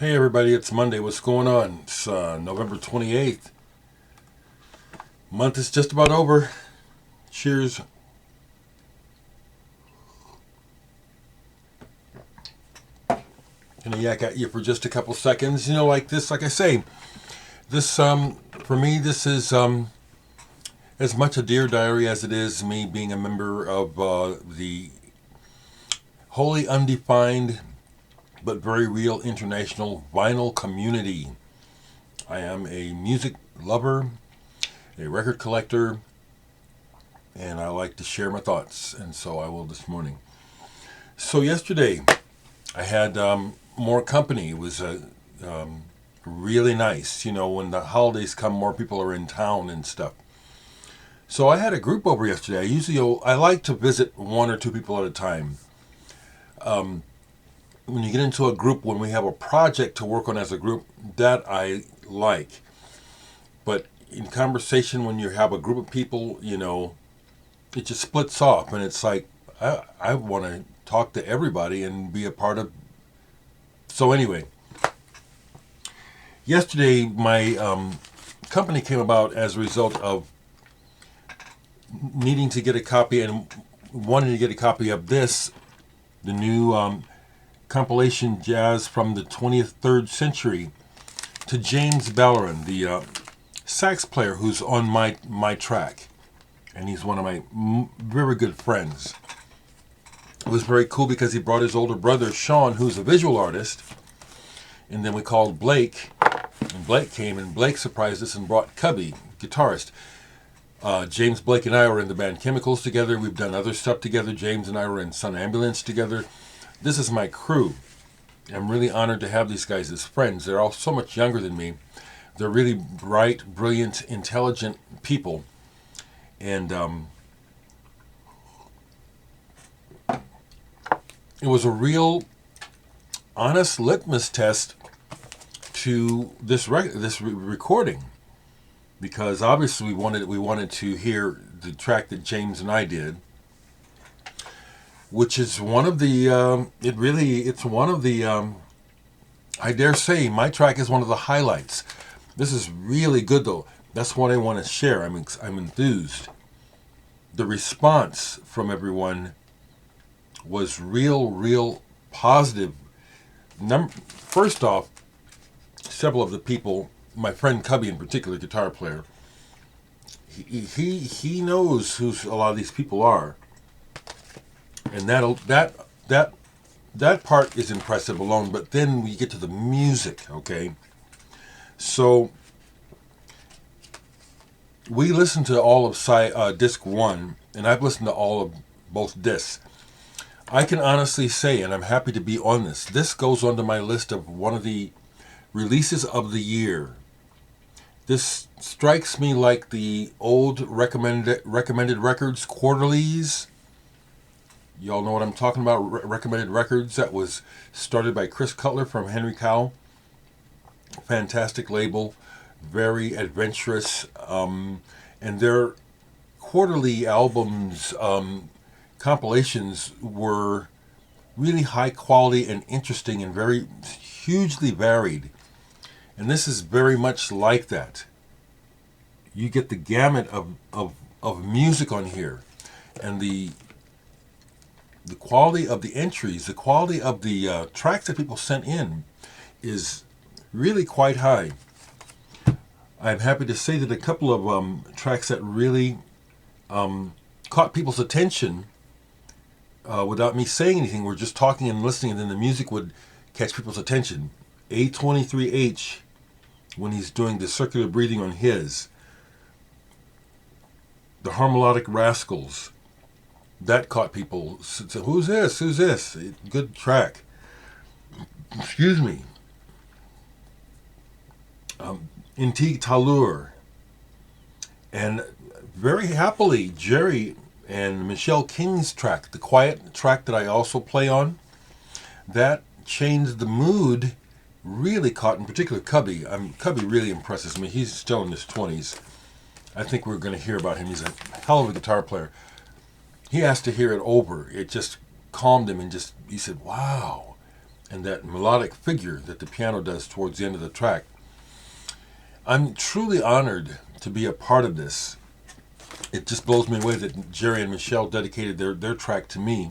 Hey everybody, it's Monday. What's going on? It's November 28th. Month is just about over. Cheers. Gonna yak at you for just a couple seconds. Like this, like I say, this for me, this is as much a Dear Diary as it is me being a member of the wholly undefined but very real international vinyl community. I am a music lover, a record collector, and I like to share my thoughts, and so I will this morning. So yesterday, I had more company. It was really nice. When the holidays come, more people are in town and stuff. So I had a group over yesterday. I like to visit one or two people at a time. When you get into a group, when we have a project to work on as a group, that I like. But in conversation, when you have a group of people, it just splits off, and it's like I want to talk to everybody and be a part of. So anyway, yesterday my company came about as a result of needing to get a copy and wanting to get a copy of the new compilation jazz from the 23rd century to James Bellerin, the sax player who's on my track, and he's one of my very good friends. It was very cool because he brought his older brother Sean, who's a visual artist, and then we called Blake, and Blake came, and Blake surprised us and brought Cubby, guitarist. James Blake and I were in the band Chemicals together. We've done other stuff together. James and I were in Sun Ambulance together. This is my crew. I'm really honored to have these guys as friends. They're all so much younger than me. They're really bright, brilliant, intelligent people. And it was a real honest litmus test to this recording, because obviously we wanted to hear the track that James and I did, which is one of the I dare say my track is one of the highlights. This is really good though. That's what I want to share. I'm enthused. The response from everyone was real positive. First off, several of the people, my friend Cubby in particular, guitar player, he knows who a lot of these people are, and that part is impressive alone. But then we get to the music, okay? So we listened to all of disc 1, and I've listened to all of both discs. I can honestly say, and I'm happy to be on this goes onto my list of one of the releases of the year. This strikes me like the old recommended records quarterlies. Y'all know what I'm talking about, recommended records, that was started by Chris Cutler from Henry Cow. Fantastic label, very adventurous, and their quarterly albums, compilations were really high quality and interesting and very hugely varied. And this is very much like that. You get the gamut of music on here, and the quality of the entries, the quality of the tracks that people sent in is really quite high. I'm happy to say that a couple of tracks that really caught people's attention without me saying anything. We're just talking and listening, and then the music would catch people's attention. A23H, when he's doing the circular breathing on his. The Harmonic Rascals, that caught people. So, who's this? Who's this? Good track. Excuse me. Intigue Talur. And very happily, Jerry and Michelle King's track, the quiet track that I also play on, that changed the mood, really caught, in particular Cubby. Cubby really impresses me. He's still in his 20s. I think we're going to hear about him. He's a hell of a guitar player. He asked to hear it over. It just calmed him, and he said, wow. and that melodic figure that the piano does towards the end of the track. I'm truly honored to be a part of this. It just blows me away that Jerry and Michelle dedicated their track to me.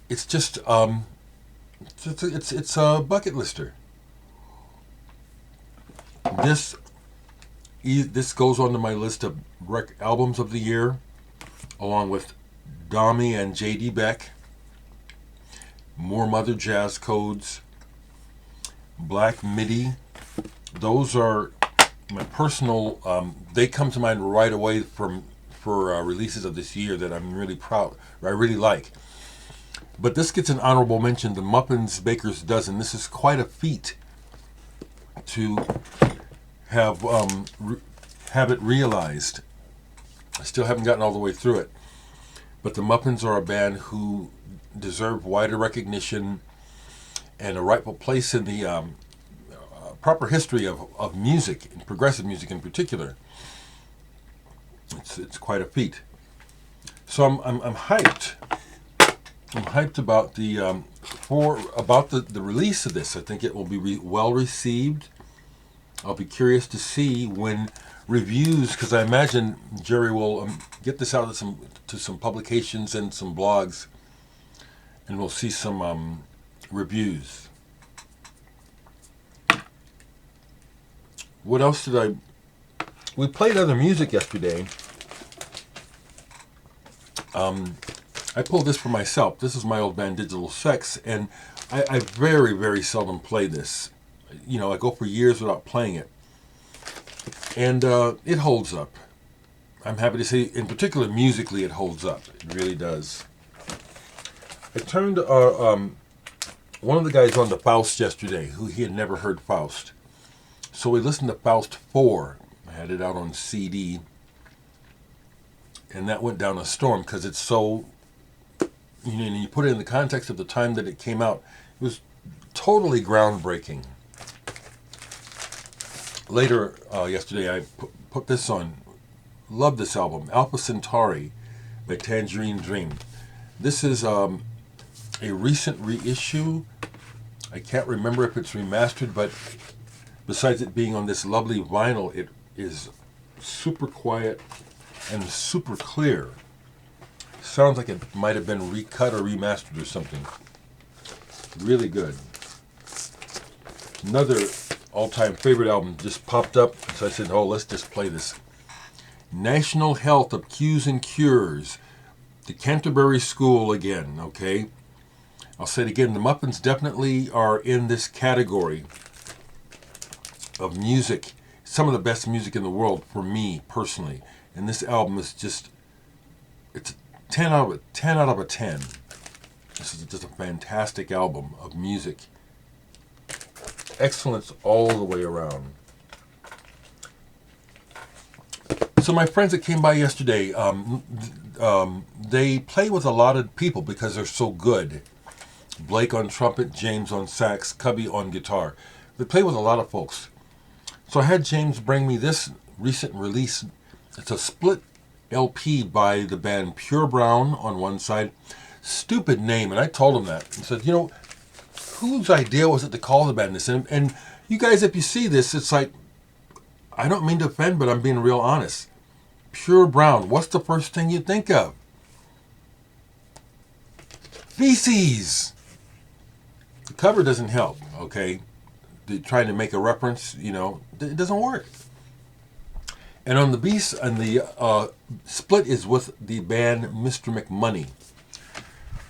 It's just it's a bucket lister. This goes onto my list of albums of the year, along with Dami and J.D. Beck, More Mother Jazz Codes, Black MIDI. Those are my personal. They come to mind right away for releases of this year that I'm really proud. I really like. But this gets an honorable mention. The Muffins Baker's Dozen. This is quite a feat to have it realized. I still haven't gotten all the way through it. But the Muffins are a band who deserve wider recognition and a rightful place in the proper history of music, and progressive music in particular. It's quite a feat. So I'm hyped. I'm hyped about the release of this. I think it will be well received. I'll be curious to see when reviews, because I imagine Jerry will get this out to some publications and some blogs, and we'll see some reviews. What else did we played other music yesterday. I pulled this for myself. This is my old band Digital Sex, and I very, very seldom play this. You know, I go for years without playing it. And it holds up. I'm happy to say, in particular, musically, it holds up. It really does. I turned one of the guys on to Faust yesterday, who he had never heard Faust. So we listened to Faust 4. I had it out on CD. And that went down a storm because it's so, you put it in the context of the time that it came out. It was totally groundbreaking. Later, yesterday, I put this on. Love this album, Alpha Centauri by Tangerine Dream. This is a recent reissue. I can't remember if it's remastered, but besides it being on this lovely vinyl, it is super quiet and super clear. Sounds like it might have been recut or remastered or something. Really good. Another all-time favorite album just popped up, so I said, oh, let's just play this. National Health of Cues and Cures. The Canterbury School again, okay? I'll say it again, the Muffins definitely are in this category of music. Some of the best music in the world for me, personally. And this album is just, it's a 10 out of a 10. This is just a fantastic album of music. Excellence all the way around. So my friends that came by yesterday, they play with a lot of people because they're so good. Blake on trumpet, James on sax, Cubby on guitar. They play with a lot of folks. So I had James bring me this recent release. It's a split LP by the band Pure Brown on one side. Stupid name, and I told him that. He said, whose idea was it to call the band this? And you guys, if you see this, it's like, I don't mean to offend, but I'm being real honest. Pure Brown, what's the first thing you think of? Feces! The cover doesn't help, okay? Trying to make a reference, it doesn't work. And on the beast, and the split is with the band Mr. McMoney.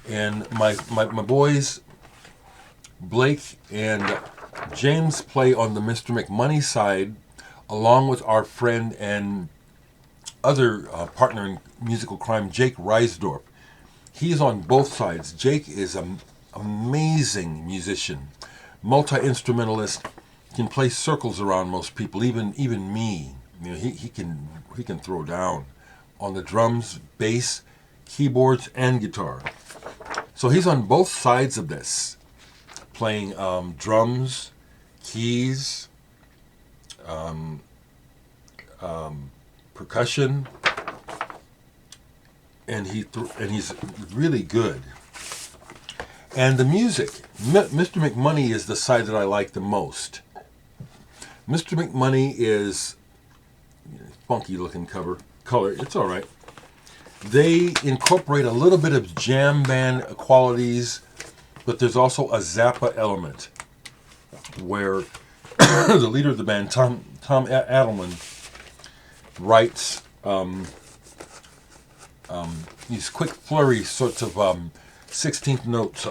And my boys, Blake and James, play on the Mr. McMoney side, along with our friend and other partner in musical crime, Jake Reisdorf. He's on both sides. Jake is an amazing musician, multi-instrumentalist, can play circles around most people, even me. He can throw down on the drums, bass, keyboards, and guitar. So he's on both sides of this, playing drums, keys, percussion, and he's really good. And the music, Mr. McMoney is the side that I like the most. Mr. McMoney is funky looking color. It's all right. They incorporate a little bit of jam band qualities, but there's also a Zappa element where the leader of the band, Tom Adelman, writes these quick flurry sorts of 16th notes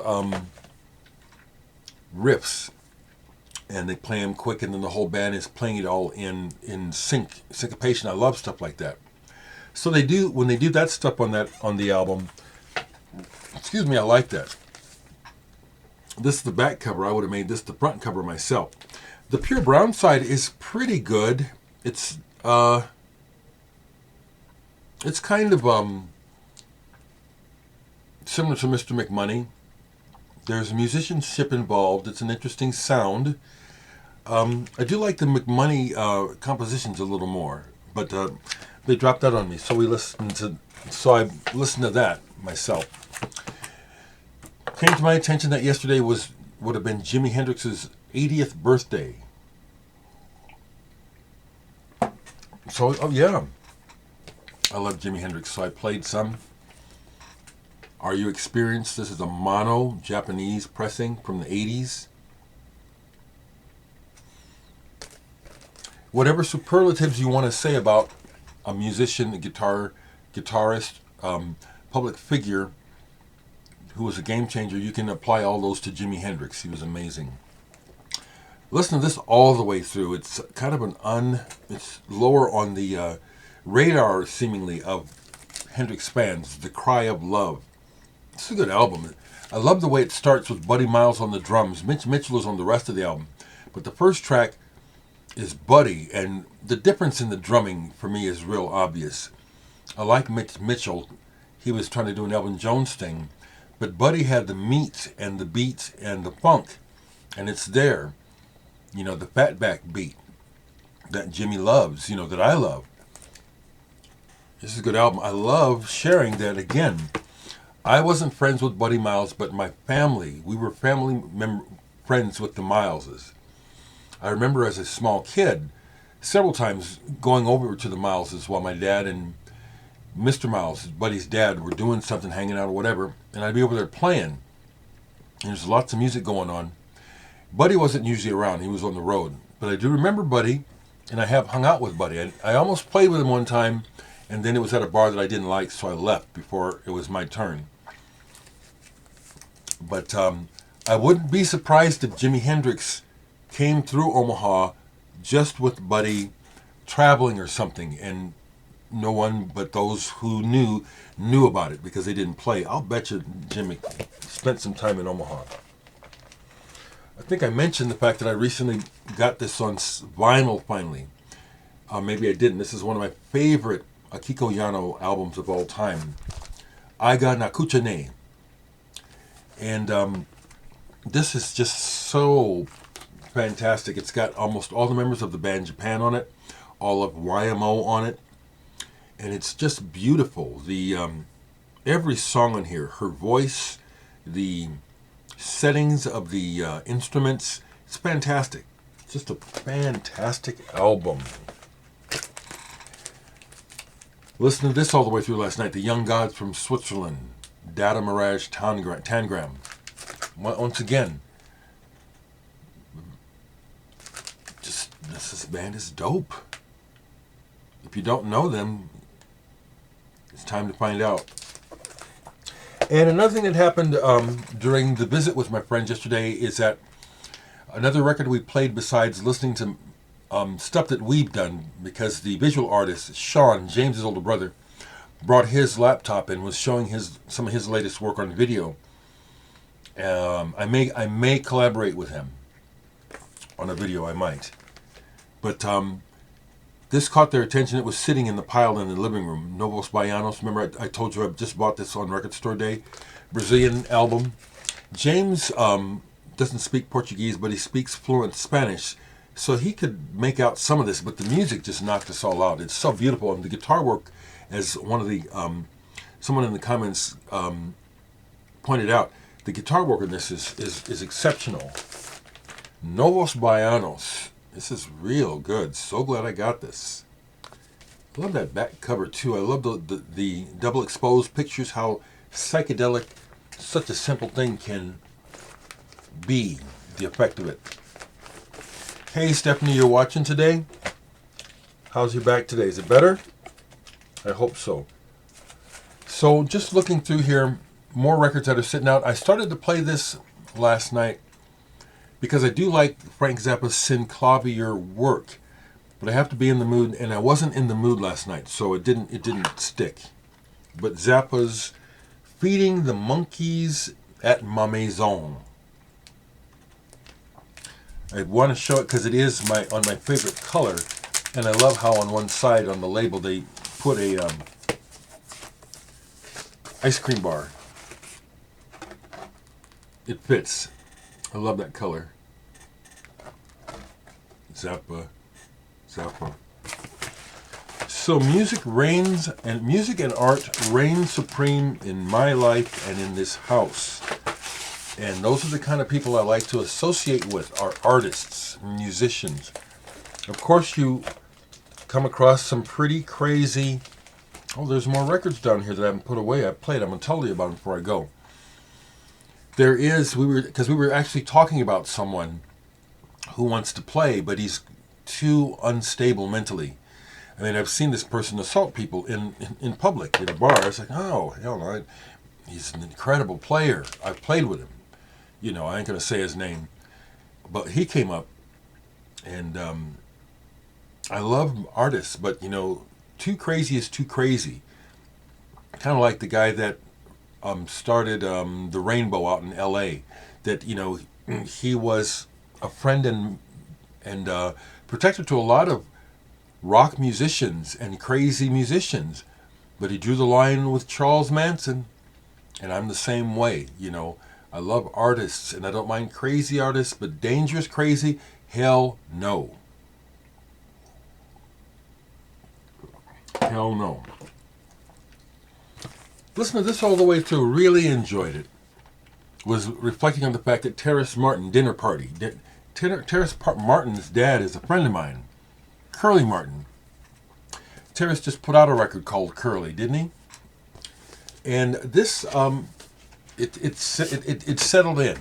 riffs, and they play them quick, and then the whole band is playing it all in syncopation. I love stuff like that. So when they do that stuff on the album. Excuse me, I like that. This is the back cover. I would have made this the front cover myself. The pure brown side is pretty good. It's kind of similar to Mr. McMoney. There's musicianship involved. It's an interesting sound. I do like the McMoney compositions a little more, but they dropped that on me, so I listened to that myself. Came to my attention that yesterday would have been Jimi Hendrix's 80th birthday. So, yeah, I love Jimi Hendrix, so I played some. Are You Experienced? This is a mono Japanese pressing from the 80s. Whatever superlatives you want to say about a musician, a guitarist, public figure who was a game changer, you can apply all those to Jimi Hendrix. He was amazing. Listen to this all the way through. It's kind of it's lower on the radar, seemingly, of Hendrix fans. The Cry of Love. It's a good album. I love the way it starts with Buddy Miles on the drums. Mitch Mitchell is on the rest of the album. But the first track is Buddy, and the difference in the drumming for me is real obvious. I like Mitch Mitchell. He was trying to do an Elvin Jones thing. But Buddy had the meat and the beat and the funk. And it's there. You know, the fatback beat that Jimmy loves, that I love. This is a good album. I love sharing that again. I wasn't friends with Buddy Miles, but my family, we were friends with the Mileses. I remember as a small kid, several times going over to the Mileses while my dad and Mr. Miles, Buddy's dad, were doing something, hanging out or whatever, and I'd be over there playing. And there's lots of music going on. Buddy wasn't usually around. He was on the road. But I do remember Buddy, and I have hung out with Buddy. I almost played with him one time, and then it was at a bar that I didn't like, so I left before it was my turn. But I wouldn't be surprised if Jimi Hendrix came through Omaha just with Buddy traveling or something, and no one but those who knew about it because they didn't play. I'll bet you Jimmy spent some time in Omaha. I think I mentioned the fact that I recently got this on vinyl finally. Maybe I didn't. This is one of my favorite Akiko Yano albums of all time. I Got Nakucha Ne. And this is just so fantastic. It's got almost all the members of the band Japan on it, all of YMO on it, and it's just beautiful. The every song on here, her voice, the settings of the instruments, it's fantastic. It's just a fantastic album. Listen to this all the way through last night. The Young Gods from Switzerland, Data Mirage Tangram. Once again, this band is dope. If you don't know them, it's time to find out. And another thing that happened during the visit with my friends yesterday is that another record we played besides listening to stuff that we've done, because the visual artist, Sean, James's older brother, brought his laptop and was showing some of his latest work on video. I may collaborate with him on a video, I might. But this caught their attention. It was sitting in the pile in the living room. Novos Baianos. Remember, I told you I just bought this on Record Store Day. Brazilian album. James doesn't speak Portuguese, but he speaks fluent Spanish. So he could make out some of this, but the music just knocked us all out. It's so beautiful. And the guitar work, as one of the someone in the comments pointed out, The guitar work in this is exceptional. Novos Baianos. This is real good. So glad I got this. I love that back cover too. I love the double exposed pictures, how psychedelic such a simple thing can be, the effect of it. Hey Stephanie, you're watching today? How's your back today? Is it better? I hope so. So just looking through here, more records that are sitting out. I started to play this last night because I do like Frank Zappa's synclavier work. But I have to be in the mood, and I wasn't in the mood last night, so it didn't stick. But Zappa's Feeding the Monkeys at Ma Maison. I want to show it because it is on my favorite color, and I love how on one side on the label they put a ice cream bar. It fits. I love that color. Zappa. So music and art reign supreme in my life and in this house. And those are the kind of people I like to associate with, are artists, musicians. Of course you come across some pretty crazy, there's more records down here that I haven't put away. I played, I'm going to tell you about them before I go. We were actually talking about someone who wants to play, but he's too unstable mentally. I mean, I've seen this person assault people in public, in a bar. It's like, oh, hell no. He's an incredible player. I've played with him. You know, I ain't going to say his name. But he came up, and I love artists, but, you know, too crazy is too crazy. Kind of like the guy that started the Rainbow out in L.A., that, you know, he was a friend and protector to a lot of rock musicians and crazy musicians, but he drew the line with Charles Manson, and I'm the same way. You know, I love artists, and I don't mind crazy artists, but dangerous crazy, hell no. Hell no. Listen to this all the way through, really enjoyed it. Was reflecting on the fact that Terrace Martin, dinner party, Terrace Martin's dad is a friend of mine, Curly Martin. Terrace just put out a record called Curly, didn't he? And this, it settled in,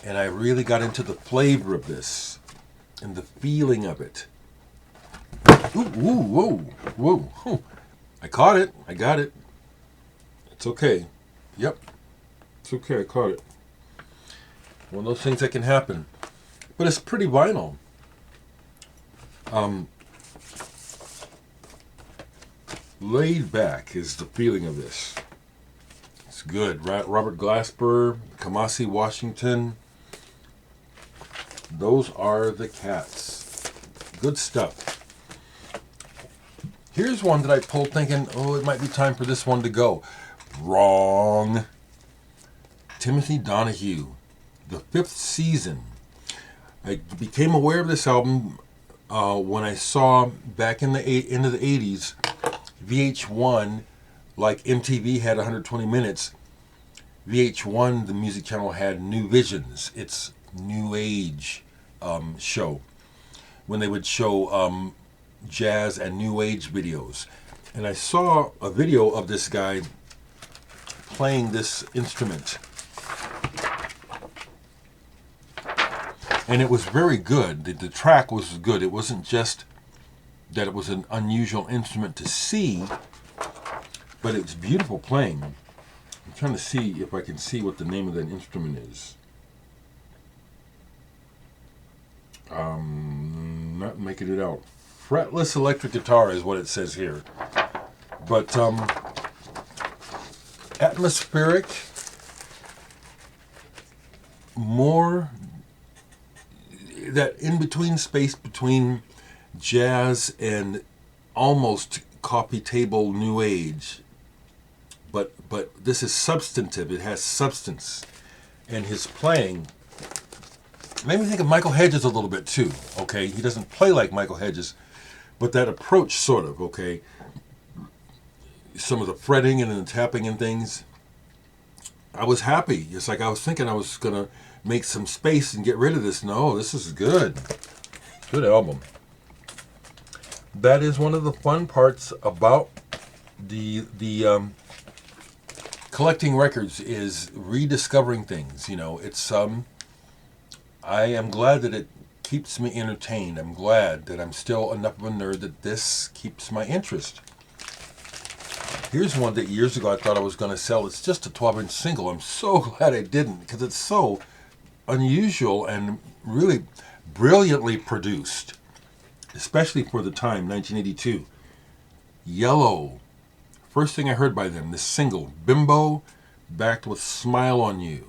and I really got into the flavor of this and the feeling of it. Ooh, whoa. I caught it. I got it. It's okay. Yep. It's okay. I caught it. One of those things that can happen. But it's pretty vinyl. Laid back is the feeling of this. It's good. Robert Glasper, Kamasi Washington. Those are the cats. Good stuff. Here's one that I pulled thinking, it might be time for this one to go. Wrong. Timothy Donahue, The Fifth Season. I became aware of this album when I saw back in the end of the 80s, VH1, like MTV had 120 minutes, VH1, the music channel, had New Visions, its New Age show, when they would show jazz and New Age videos. And I saw a video of this guy playing this instrument. And it was very good. The track was good. It wasn't just that it was an unusual instrument to see, but it's beautiful playing. I'm trying to see if I can see what the name of that instrument is. Not making it out. Fretless electric guitar is what it says here. But atmospheric, more that in-between space between jazz and almost coffee table New Age. But this is substantive. It has substance. And his playing made me think of Michael Hedges a little bit too, okay? He doesn't play like Michael Hedges, but that approach sort of, okay? Some of the fretting and the tapping and things. I was happy. It's like I was thinking I was going to make some space and get rid of this. No, this is good. Good album. That is one of the fun parts about the collecting records, is rediscovering things. You know, it's I am glad that it keeps me entertained. I'm glad that I'm still enough of a nerd that this keeps my interest. Here's one that years ago I thought I was going to sell. It's just a 12-inch single. I'm so glad I didn't, because it's so unusual and really brilliantly produced, especially for the time, 1982. Yello. First thing I heard by them, this single, Bimbo, backed with Smile on You.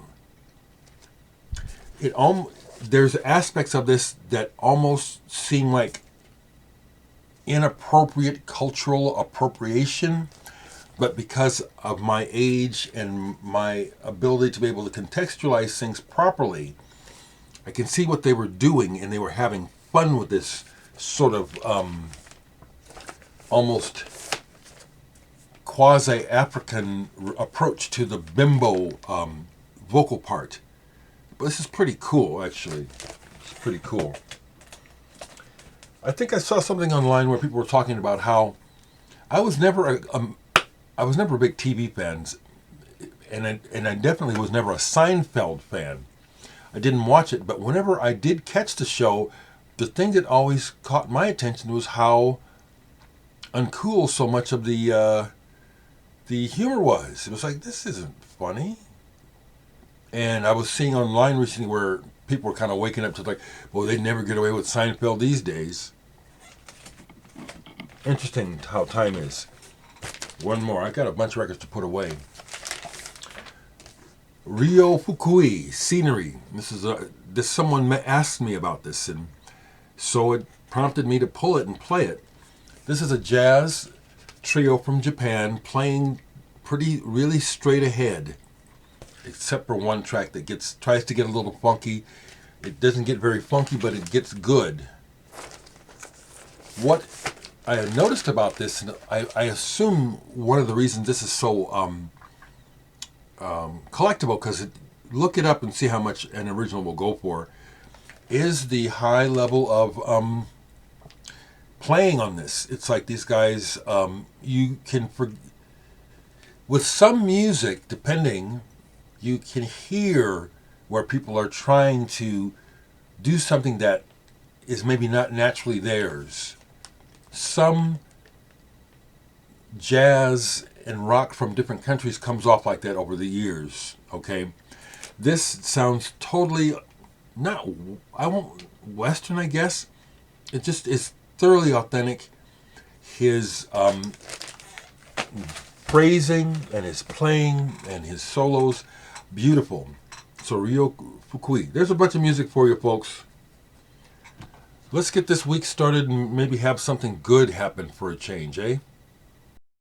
There's aspects of this that almost seem like inappropriate cultural appropriation, but because of my age and my ability to be able to contextualize things properly, I can see what they were doing, and they were having fun with this sort of almost quasi-African approach to the bimbo vocal part. But this is pretty cool, actually. It's pretty cool. I think I saw something online where people were talking about how I was never a big TV fan, and I definitely was never a Seinfeld fan. I didn't watch it, but whenever I did catch the show, the thing that always caught my attention was how uncool so much of the humor was. It was like, this isn't funny. And I was seeing online recently where people were kind of waking up to like, well, they'd never get away with Seinfeld these days. Interesting how time is. One more. I got a bunch of records to put away. Ryo Fukui, Scenery. This someone asked me about this, and so it prompted me to pull it and play it. This is a jazz trio from Japan playing really straight ahead, except for one track that tries to get a little funky. It doesn't get very funky, but it gets good. What I had noticed about this, and I assume one of the reasons this is so collectible, because look it up and see how much an original will go for, is the high level of playing on this. It's like these guys, you can, with some music, depending, you can hear where people are trying to do something that is maybe not naturally theirs. Some jazz and rock from different countries comes off like that over the years, okay? This sounds totally, Western, I guess. It just is thoroughly authentic. His phrasing and his playing and his solos, beautiful. So Ryo Fukui. There's a bunch of music for you, folks. Let's get this week started and maybe have something good happen for a change, eh?